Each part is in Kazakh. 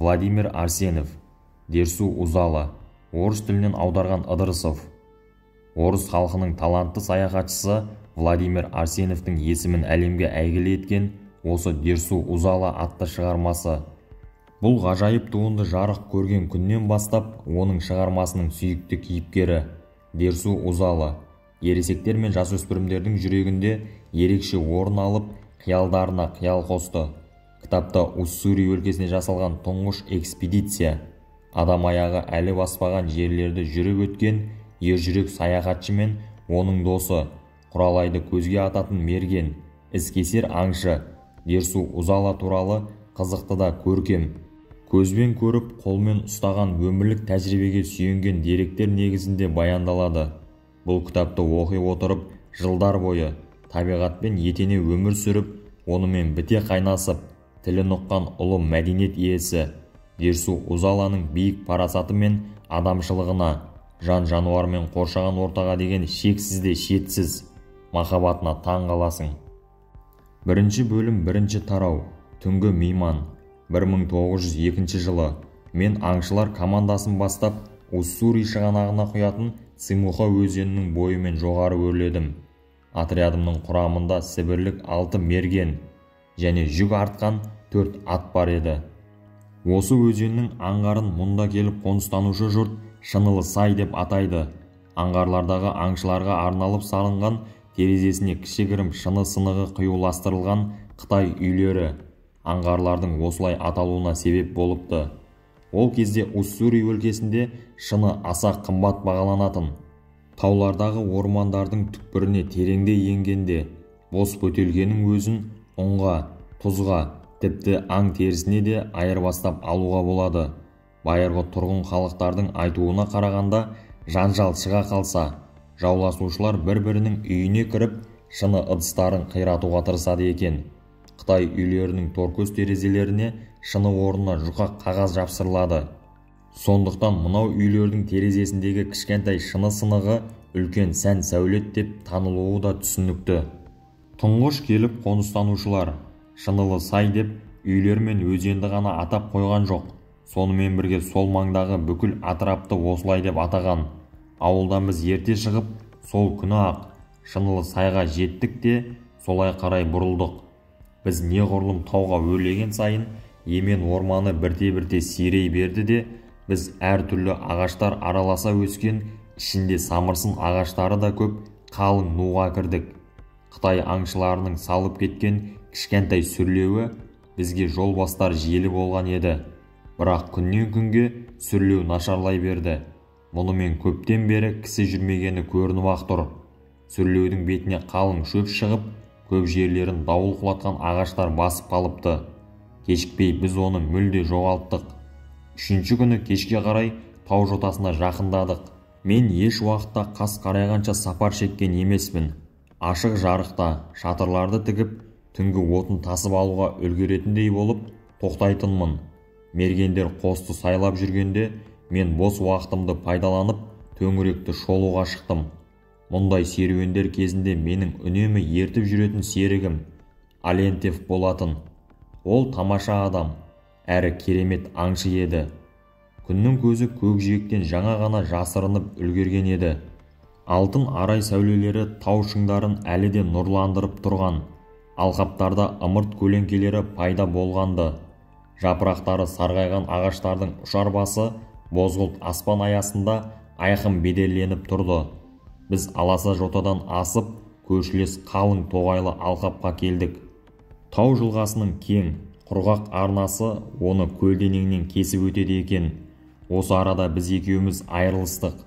Владимир Арсенов, Дерсу Узала, орыс тілінен аударған Ыдырысов. Орыс халқының талантты саяхатшысы Владимир Арсеновтың есімін әлемге әйгілі еткен осы Дерсу Узала атты шығармасы. Бұл ғажайып туынды жарық көрген күннен бастап оның шығармасының сүйікті кейіпкері Дерсу Узала ересектер мен жасөспірімдердің жүрегінде ерекше орын алып, қиялдарына қиял қосты. Кітапта Уссури өлкесіне жасалған тұңғыш экспедиция, адам аяғы әлі баспаған жерлерді жүріп өткен ержүрек саяхатшы мен оның досы, Құралайды көзге ататын мерген, ізкесер аңшы Дерсу Узала туралы қызықты да көркем, көзбен көріп, қолмен ұстаған өмірлік тәжірибеге сүйенген деректер негізінде баяндалады. Бұл кітапты оқи отырып, жылдар бойы табиғатпен етене өмір сүріп, онымен біте қайнасып, тілін ұққан ұлы мәдениет иесі Дерсу Узаланың биік парасаты мен адамшылығына, жан-жануармен қоршаған ортаға деген шексіз де шетсіз махаббатына таң қаласың. Бірінші бөлім, бірінші тарау. Түнгі мейман. 1902 жылы мен аңшылар командасын бастап Уссури шығанағына құятын Цимуха өзенінің бойымен жоғары өрледім. Отрядымның құрамында сібірлік 6 мерген және жүк артқан 4 ат бар еді. Осы өзеннің аңғарын мұнда келіп қоныстанушы жұрт Шынылы сай деп атайды. Аңғарлардағы аңшыларға арналып салынған терезесіне кішігірім шыны сынығы қиюластырылған Қытай үйлері аңғарлардың осылай аталуына себеп болыпты. Ол кезде Уссури өлкесінде шыны аса қымбат бағаланатын. Таулардағы ормандардың түкпіріне тереңде енгенде бос бөтелгенің өзін ұнға, тұзға, тіпті аң терісіне де айырбастап алуға болады. Байырғы тұрғын халықтардың айтуына қарағанда, жанжал шыға қалса, жауласушылар бір-бірінің үйіне кіріп, шыны ыдыстарын қиратуға тырысады екен. Қытай үйлерінің торкөз терезелеріне шыны орнына жұқа қағаз жапсырылады. Сондықтан мынау үйлердің терезесіндегі кішкентай шыны сынығы үлкен сән сәулет деп танылуы да түсінікті. Тұңғыш келіп қоныстанушылар Шынылы сай деп үйлер мен өзенді ғана атап қойған жоқ. Сонымен бірге сол маңдағы бүкіл атырапты осылай деп атаған. Ауылдан біз ерте шығып, сол күні ақ Шынылы сайға жеттік те солай қарай бұрылдық. Біз неғұрлым тауға өрлеген сайын емен орманы бірте-бірте сирей берді де, біз әртүрлі ағаштар араласа өскен, ішінде самырсын ағаштары да көп қалың нуға кірдік. Қытай аңшыларының салып кеткен кішкентай сүрлеуі бізге жол бастар желі болған еді. Бірақ күннен күнге сүрлеу нашарлай берді. Мұнымен көптен бері кісі жүрмегені көрініп ақ тұр. Сүрлеудің бетіне қалың шөп шығып, көп жерлерін дауыл құлатқан ағаштар басып қалыпты. Кешікпей біз оны мүлде жоғалттық. Үшінші күні кешке қарай тау жотасына жақындадық. Мен еш уақытта қас қарайғанша сапар шеккен емеспін. Ашық жарықта шатырларды тігіп, түнгі отын тасып алуға үлгеретіндей болып тоқтайтынмын. Мергендер қосты сайлап жүргенде, мен бос уақытымды пайдаланып, төңіректі шолуға шықтым. Мұндай серуендер кезінде менің үнемі ертіп жүретін серігім Алентьев болатын. Ол тамаша адам, әрі керемет аңшы еді. Күннің көзі көкжиектен жаңа ғана жасырынып үлгерген еді. Алтын арай сәулелері тау шыңдарын әлі де нұрландырып тұрған. Алқаптарда ымырт көлеңкелері пайда болғанды. Жапырақтары сарғайған ағаштардың ұшар басы бозғылт аспан аясында айқын бедерленіп тұрды. Біз аласа жотадан асып, көршілес қалың тоғайлы алқапқа келдік. Тау жылғасының кең, құрғақ арнасы оны көлденеңнен кесіп өтеді екен. Осы арада біз екеуміз айырылыстық.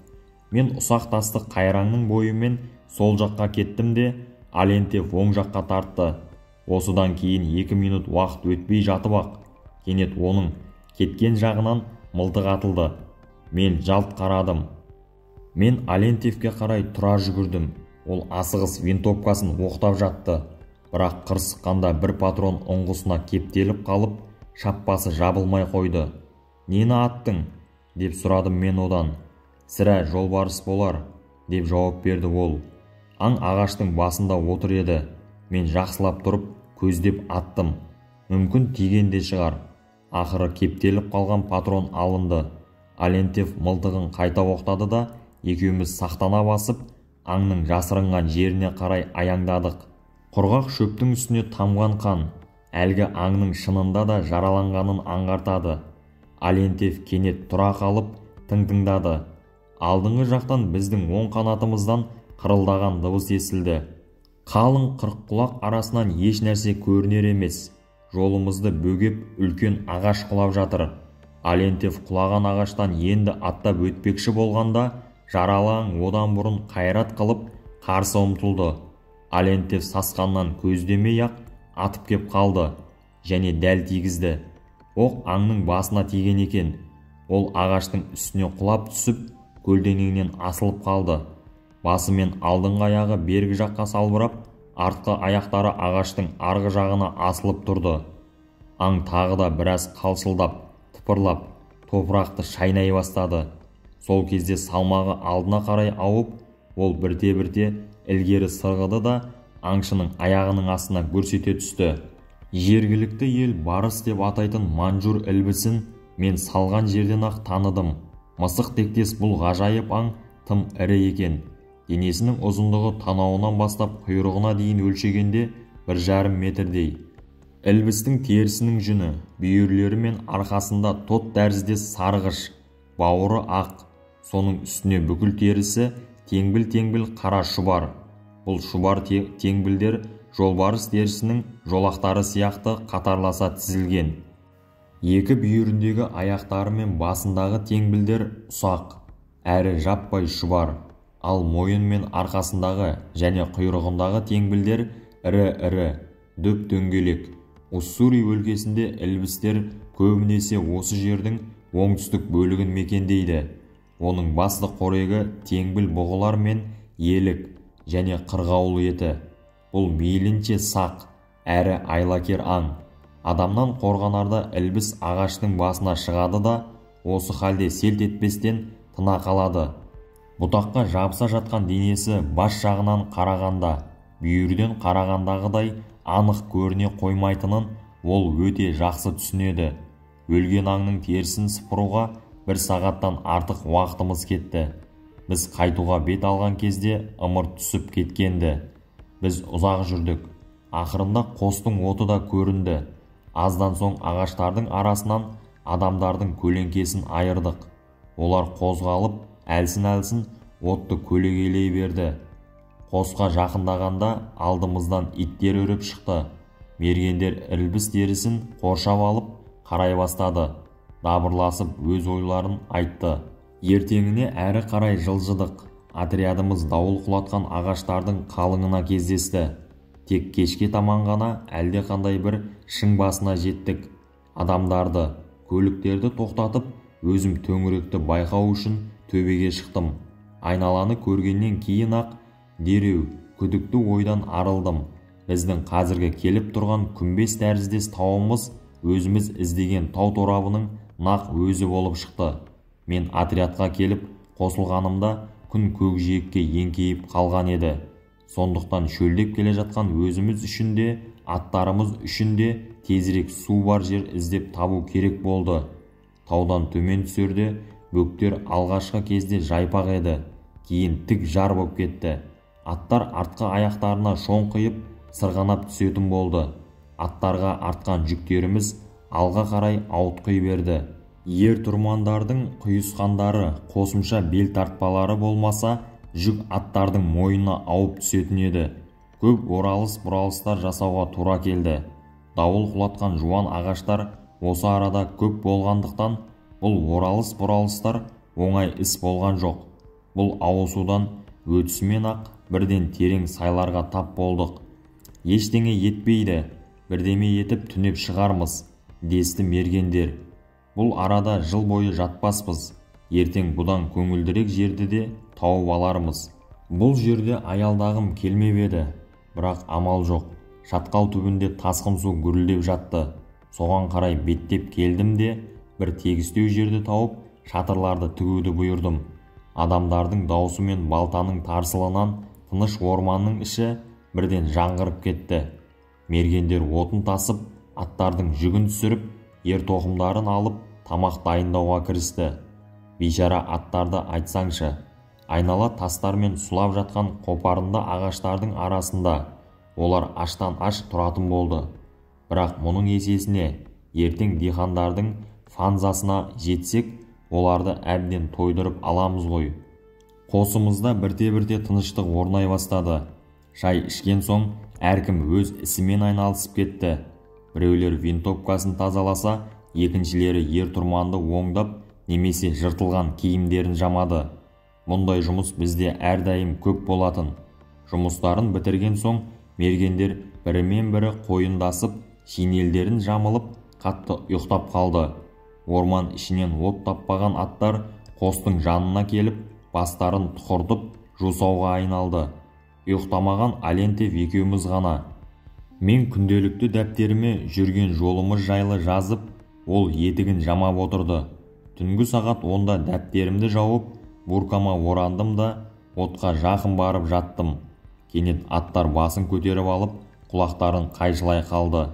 Мен ұсақ тасты қайраңның бойымен сол жаққа кеттім де, Алентьев оң жаққа тартты. Осыдан кейін 2 минут уақыт өтпей жатып ақ, кенет оның кеткен жағынан мылтық атылды. Мен жалт қарадым. Мен Алентьевке қарай тұра жүгірдім. Ол асығыс винтовкасын оқтап жатты. Бірақ қырсыққанда бір патрон ұңғысына кептеліп қалып, шаппасы жабылмай қойды. «Нені аттың?» деп сұрадым мен одан. «Сірә жолбарыс болар», деп жауап берді ол. Аң ағаштың басында отыр еді. Мен жақсылап тұрып, көздеп аттым. Мүмкін тиген де шығар. Ақыры кептеліп қалған патрон алынды. Алентьев мылтығын қайта оқтады да екеуміз сақтана басып, аңның жасырынған жеріне қарай аяңдадық. Құрғақ шөптің үстіне тамған қан әлгі аңның шынында да жараланғанын аңғартады. Алентьев кенет тұра қалып тыңдады. Алдыңғы жақтан біздің оң қанатымыздан қырылдаған дыбыс естілді. Қалың қырыққұлақ арасынан еш нәрсе көрінер емес. Жолымызды бөгеп үлкен ағаш құлап жатыр. Алентьев құлаған ағаштан енді аттап өтпекші болғанда, жаралаң одан бұрын қайрат қылып қарсы ұмтылды. Алентьев сасқаннан көздемей-ақ атып кеп қалды және дәл тигізді. Оқ аңның басына тиген екен. Ол ағаштың үстіне құлап түсіп, көлденеңнен асылып қалды. Басы мен алдыңғы аяғы бергі жаққа салбырап, артқы аяқтары ағаштың арғы жағына асылып тұрды. Аң тағы да біраз қалшылдап, тыпырлап, топырақты шайнай бастады. Сол кезде салмағы алдына қарай ауып, ол бірте-бірте ілгері сырғыды да аңшының аяғының астына көрсете түсті. Жергілікті ел барыс деп атайтын манжур ілбісін мен салған жерден-ақ таныдым. Мысық тектес бұл ғажайып аң тым ірі екен. Денесінің ұзындығы танауынан бастап құйрығына дейін өлшегенде 1,5 метрдей. Ілбістің терісінің жүні, бүйірлері мен арқасында тот тәріздес сарғыш, бауыры ақ, соның үстіне бүкіл терісі теңбіл-теңбіл қара шұбар. Бұл шұбар теңбілдер жолбарыс терісінің жолақтары сияқты қатарласа тізілген. Екі бүйіріндегі аяқтары мен басындағы теңбілдер ұсақ, әрі жаппай шұбар, ал мойын мен арқасындағы және құйрығындағы теңбілдер ірі-ірі, дөп-дөңгелек. Уссури өлкесінде ілбістер көбінесе осы жердің оңтүстік бөлігін мекендейді. Оның басты қорегі теңбіл бұғылар мен елік және қырғауыл еті. Бұл мейлінше сақ, әрі айлакер аң. Адамнан қорғанарда ілбіс ағаштың басына шығады да, осы халде селт етпестен тына қалады. Бұтаққа жабыса жатқан денесі бас жағынан қарағанда, бүйірден қарағандағыдай анық көріне қоймайтынын ол өте жақсы түсінеді. Өлген аңның терісін сыпыруға 1 сағаттан артық уақытымыз кетті. Біз қайтуға бет алған кезде ымырт түсіп кеткенді. Біз ұзақ жүрдік. Ақырында қостың оты да көрінді. Аздан соң ағаштардың арасынан адамдардың көлеңкесін айырдық. Олар қозғалып, әлсін-әлсін отты көлегейлей берді. Қосқа жақындағанда алдымыздан иттер үріп шықты. Мергендер ілбіс терісін қоршап алып қарай бастады. Дабырласып өз ойларын айтты. Ертеңіне әрі қарай жылжыдық. Отрядымыз дауыл құлатқан ағаштардың қалыңына кездесті. Тек кешке таман ғана әлдеқандай бір шың басына жеттік. Адамдарды, көліктерді тоқтатып, өзім төңіректі байқау үшін төбеге шықтым. Айналаны көргеннен кейін-ақ дереу күдікті ойдан арылдым. Біздің қазіргі келіп тұрған күмбез тәріздес тауымыз өзіміз іздеген тау торабының нақ өзі болып шықты. Мен отрядқа келіп қосылғанымда күн көкжиекке еңкейіп қалған еді. Сондықтан шөлдеп келе жатқан өзіміз үшін де, аттарымыз үшін де тезірек су бар жер іздеп табу керек болды. Таудан төмен түсерде бөктер алғашқы кезде жайпақ еді, кейін тік жар боп кетті. Аттар артқы аяқтарына шоңқиып, сырғанап түсетін болды. Аттарға артқан жүктеріміз алға қарай ауытқи берді. Ер-тұрмандардың құйысқандары, қосымша бел тартпалары болмаса, жүк аттардың мойнына ауып түсетін еді. Көп оралыс-бұралыстар жасауға тура келді. Дауыл құлатқан жуан ағаштар осы арада көп болғандықтан, бұл оралыс-бұралыстар оңай іс болған жоқ. Бұл ауысудан өтісімен-ақ бірден терең сайларға тап болдық. Ештеңе етпейді, бірдеме етіп түнеп шығармыз, десті мергендер. Бұл арада жыл бойы жатпаспыз. Ертең бұдан көңілдірек жерді де тауып алармыз. Бұл жерде аялдағым келмеп еді, бірақ амал жоқ. Шатқал түбінде тасқын су гүрілдеп жатты. Соған қарай беттеп келдім де, бір тегістеу жерді тауып, шатырларды тігуді бұйырдым. Адамдардың даусы мен балтаның тарсылынан тыныш орманның іші бірден жаңғырып кетті. Мергендер отын тасып, аттардың жүгін түсіріп, ер-тоқымдарын алып тамақ дайындауға кірісті. Бейшара аттарды айтсаңшы, айнала тастармен сұлап жатқан қопарынды ағаштардың арасында олар аштан аш тұратын болды. Бірақ мұның есесіне ертең дихандардың фанзасына жетсек, оларды әбден тойдырып аламыз ғой. Қосымызда бірте-бірте тыныштық орнай бастады. Шай ішкен соң әркім өз ісімен айналысып кетті. Біреулер винтовкасын тазаласа, екіншілері ер-тұрманды оңдап немесе жыртылған киімдерін жамады. Мұндай жұмыс бізде әрдайым көп болатын. Жұмыстарын бітірген соң мергендер бірімен бірі қойындасып, шинелдерін жамылып, қатты ұйықтап қалды. Орман ішінен от таппаған аттар қостың жанына келіп, бастарын тұқыртып, жусауға айналды. Ұйықтамаған Алентьев екеуміз ғана. Мен күнделікті дәптеріме жүрген жолымыз жайлы жазып, ол етігін жамап отырды. Түнгі сағат 10-да дәптерімді жауып, буркама орандым да отқа жақын барып жаттым. Кенет аттар басын көтеріп алып, құлақтарын қайшылай қалды.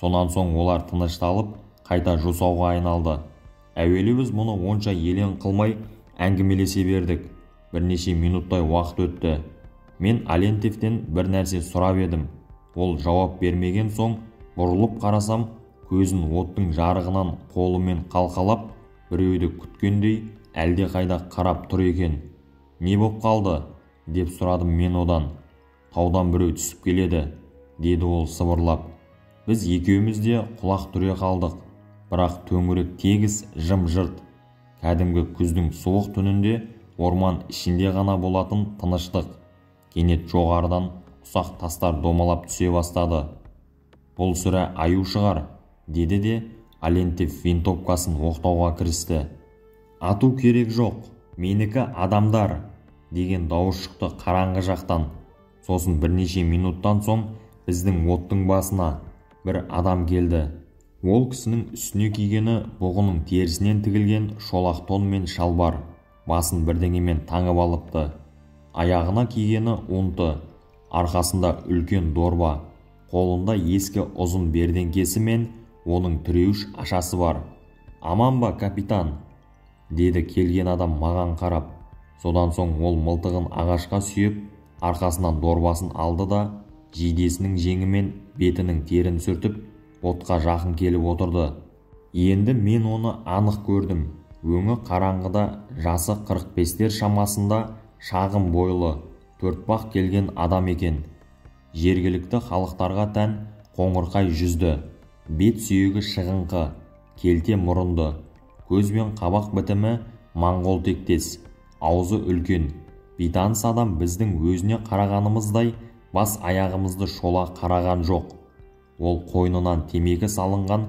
Сонан соң олар тынышталып, қайта жусауға айналды. Әуелі біз мұны онша елең қылмай әңгімелесе бердік. Бірнеше минуттай уақыт өтті. Мен Алентьевтен бір нәрсе сұрап едім. Ол жауап бермеген соң бұрылып қарасам, көзін оттың жарығынан қолымен қалқалап, біреуді күткендей әлде қайда қарап тұр екен. «Не боп қалды?» деп сұрадым мен одан. «Таудан біреу түсіп келеді», деді ол сыбырлап. Біз екеуміз де құлақ түре қалдық. Бірақ төңірек тегіс жым-жырт. Кәдімгі күздің суық түнінде орман ішінде ғана болатын тыныштық. Кенет жоғарыдан ұсақ тастар домалап түсе бастады. «Бұл сүрә аю шығар», деді де Алентьев винтовкасын оқтауға кірісті. «Ату керек жоқ, менікі адамдар», деген дауыс шықты қараңғы жақтан. Сосын бірнеше минуттан соң біздің оттың басына бір адам келді. Ол кісінің үстіне кигені бұғының терісінен тігілген шолақ тон мен шалбар. Басын бірдеңемен таңып алыпты. Аяғына кигені унты, арқасында үлкен дорба, қолында ескі ұзын бердеңкесі мен оның тіреуіш ашасы бар. «Аман ба, капитан?» деді келген адам маған қарап. Содан соң ол мылтығын ағашқа сүйеп, арқасынан дорбасын алды да жейдесінің жеңімен бетінің терін сүртіп, отқа жақын келіп отырды. Енді мен оны анық көрдім. Өңі қараңғыда, жасы 45-тер шамасында, шағын бойлы, төртбақ келген адам екен. Жергілікті халықтарға тән қоңырқай жүзді, бет сүйегі шығыңқы, келте мұрынды, көз бен қабақ бітімі моңғол тектес, аузы үлкен. Бейтаныс адам біздің өзіне қарағанымыздай бас аяғымызды шола қараған жоқ. Ол қойнынан темекі салынған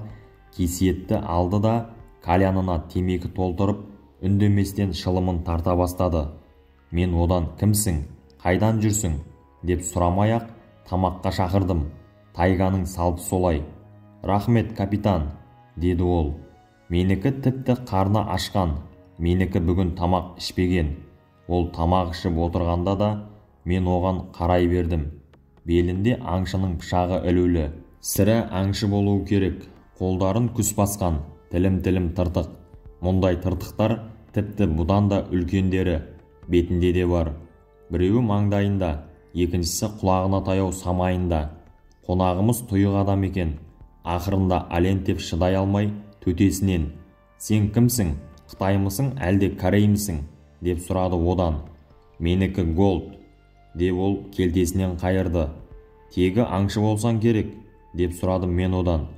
кесетті алды да калянына темекі толтырып, үндеместен шылымын тарта бастады. Мен одан «Кімсің? Қайдан жүрсің?» деп сұрамай-ақ тамаққа шақырдым. Тайганың салты солай. «Рахмет, капитан», деді ол. Менікі тіпті қарны ашқан, менікі бүгін тамақ ішпеген. Ол тамақ ішіп отырғанда да мен оған қарай бердім. Белінде аңшының пышағы ілулі. Сірә аңшы болуы керек. Қолдарын күс басқан, тілім-тілім тыртық. Мұндай тыртықтар тіпті бұдан да үлкендері бетінде де бар. Біреуі маңдайында, екіншісі құлағына таяу самайында. Қонағымыз тұйық адам екен. Ақырында Алентьев шыдай алмай төтесінен «Сен кімсің? Қытаймысың, әлде кореймісің?» деп сұрады одан. «Менікі Голд», деп ол келтесінен қайырды. «Тегі аңшы болсан керек?» деп сұрадым мен одан.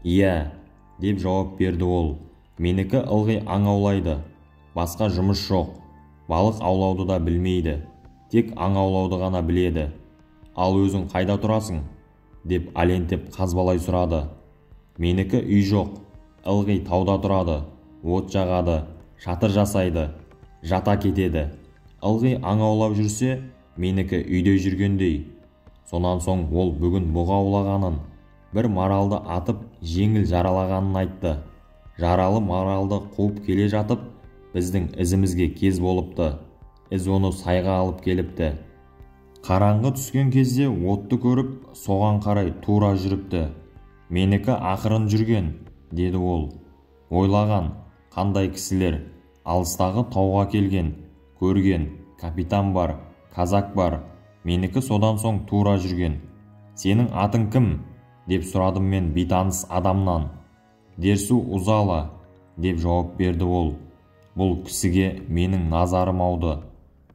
«Иә», деп жауап берді ол. «Менікі ылғи аң аулайды. Басқа жұмыс жоқ. Балық аулауды да білмейді. Тек аң аулауды ғана біледі. Ал өзің қайда тұрасың?» деп Алентьев қазбалай сұрады. «Менікі үй жоқ. Ылғи тауда тұрады. От жағады, шатыр жасайды, жата кетеді. Ылғи аң аулап жүрсе, менікі үйде жүргендей». Сонан соң ол бүгін бұға аулағанын, бір маралды атып жеңіл жаралағанын айтты. Жаралы маралды қуып келе жатып, біздің ізімізге кез болыпты. Із оны сайға алып келіпті. Қараңғы түскен кезде отты көріп, соған қарай тура жүріпті. Менікі ақырын жүрген, деді ол. Ойлаған, қандай кісілер, алыстағы тауға келген, көрген, капитан бар, казак бар, менікі содан соң тура жүрген. Сенің атың кім? Деп сұрадым мен бейтаныс адамнан. Дерсу Узала, деп жауап берді ол. Бұл кісіге менің назарым ауды.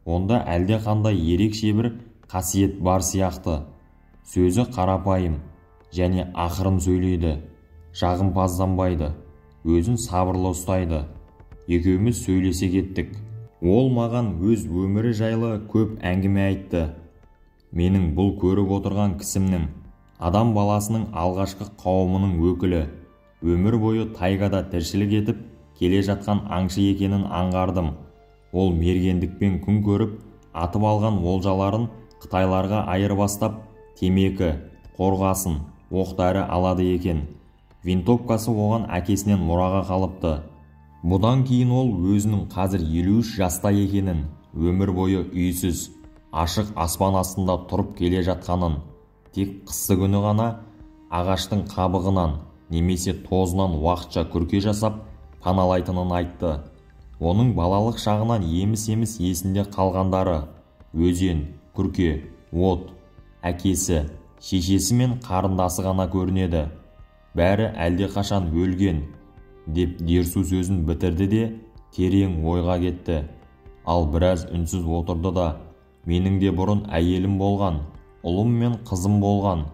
Онда әлде қандай ерекше бір қасиет бар сияқты. Сөзі қарапайым және ақырын сөйлейді, жағымпазданбайды, өзін сабырлы ұстайды. Екеуміз сөйлесе кеттік. Ол маған өз өмірі жайлы көп әңгіме айтты. Менің бұл көріп отырған кісімнің, адам баласының алғашқы қауымының өкілі, өмір бойы тайгада тіршілік етіп келе жатқан аңшы екенін аңғардым. Ол мергендікпен күн көріп, атып алған олжаларын қытайларға айырбастап, темекі, қорғасын, оқ-дәрі алады екен. Винтовкасы оған әкесінен мұраға қалыпты. Бұдан кейін ол өзінің қазір 53 жаста екенін, өмір бойы үйсіз, ашық аспан астында тұрып келе жатқанын, тек қысты күні ғана ағаштың қабығынан немесе тозынан уақытша күрке жасап паналайтынын айтты. Оның балалық шағынан еміс-еміс есінде қалғандары өзен, күрке, от, әкесі, шешесі мен қарындасы ғана көрінеді. Бәрі әлде қашан өлген, деп Дерсу сөзін бітірді де терең ойға кетті. Ал біраз үнсіз отырды да, менің де бұрын әйелім болған, ұлым мен қызым болған,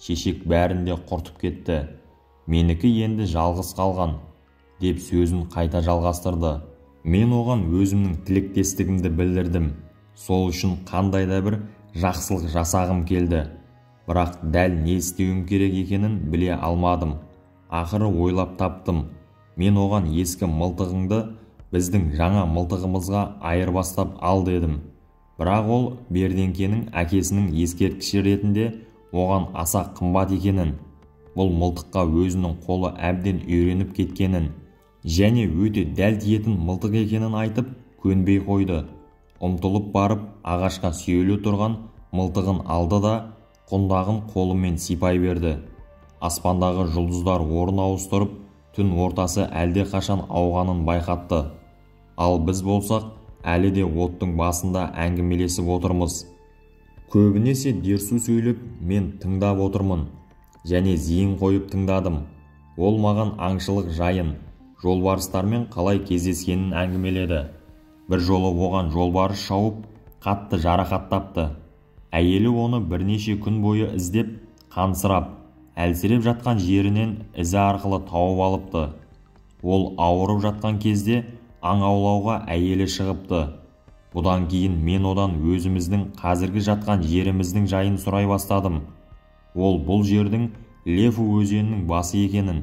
шешек бәрінде құртып кетті. Менікі енді жалғыз қалған, деп сөзін қайта жалғастырды. Мен оған өзімнің тілектестігімді білдірдім. Сол үшін қандай да бір жақсылық жасағым келді. Бірақ дәл не істеуім керек екенін біле алмадым. Ақыры ойлап таптым. Мен оған ескі мылтығыңды біздің жаңа мылтығымызға айырбастап ал дедім. Бірақ ол Берденкенің әкесінің ескерткіші ретінде оған аса қымбат екенін, бұл мылтыққа өзінің қолы әбден үйреніп кеткенін және өте дәл тиетін мылтық екенін айтып көнбей қойды. Ұмтылып барып ағашқа сүйеулі тұрған мылтығын алды да құндағын қолымен сипай берді. Аспандағы жұлдыздар орын ауыстырып, түн ортасы әлде қашан ауғанын байқатты. Ал біз болсақ, әлі де оттың басында әңгімелесіп отырмыз. Көбінесе Дерсу сөйлеп, мен тыңдап отырмын және зейін қойып тыңдадым. Ол маған аңшылық жайын, жолбарыстармен қалай кездескенін әңгімеледі. Бір жолы оған жолбарыс шауып, қатты жарақаттапты. Әйелі оны бірнеше күн бойы іздеп, қансырап, әлсіреп жатқан жерінен ізі арқылы тауып алыпты. Ол ауырып жатқан кезде аң аулауға әйелі шығыпты. Бұдан кейін мен одан өзіміздің қазіргі жатқан жеріміздің жайын сұрай бастадым. Ол бұл жердің Лефу өзенінің басы екенін,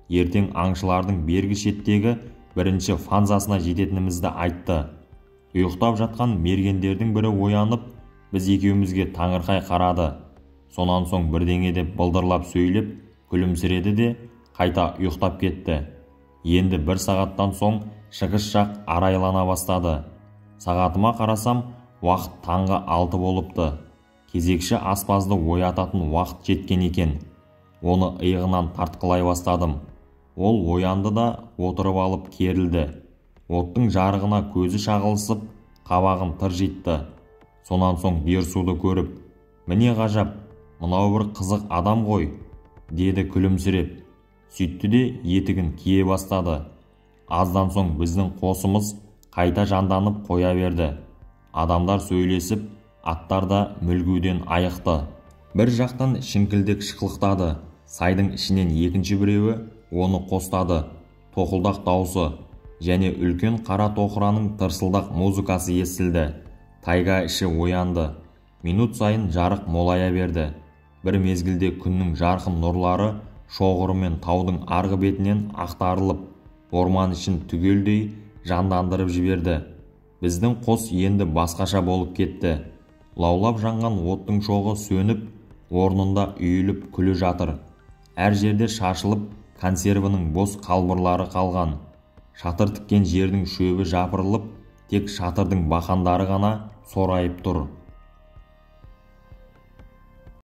ертең аңшылардың бергі шеттегі бірінші фанзасына жететінімізді айтты. Ұйықтап жатқан мергендердің бірі оянып, біз екеумізге таңырқай қарады. Сонан соң бірдеңе деп былдырлап сөйлеп, күлімсіреді де қайта ұйықтап кетті. Енді 1 сағаттан соң шығыс жақ арайлана бастады. Сағатыма қарасам, уақыт таңғы 6 болыпты. Кезекші аспазды оятатын уақыт жеткен екен. Оны иығынан тартқылай бастадым. Ол оянды да отырып алып керілді. Оттың жарығына көзі шағылысып, қабағын тыржитты. Сонан соң Дерсуды көріп, міне ғажап, мынау бір қызық адам ғой, деді күлімсіреп. Сөйтті де етігін кие бастады. Аздан соң біздің қосымыз қайта жанданып қоя берді. Адамдар сөйлесіп, аттар да мүлгуден айықты. Бір жақтан шіңкілдек шықылықтады. Сайдың ішінен екінші біреуі оны қостады. Тоқылдақ даусы және үлкен қара тоқыраның тырсылдақ музыкасы естілді. Тайга іші оянды. Минут сайын жарық молая берді. Бір мезгілде күннің жарқын нұрлары шоғырымен таудың арғы бетінен ақтарылып, орман ішін түгелдей жандандырып жіберді. Біздің қос енді басқаша болып кетті. Лаулап жанған оттың шоғы сөніп, орнында үйіліп күлі жатыр. Әр жерде шашылып, консервінің бос қалбырлары қалған. Шатыр тіккен жердің шөбі жапырылып, тек шатырдың бақандары ғана сорайып тұр.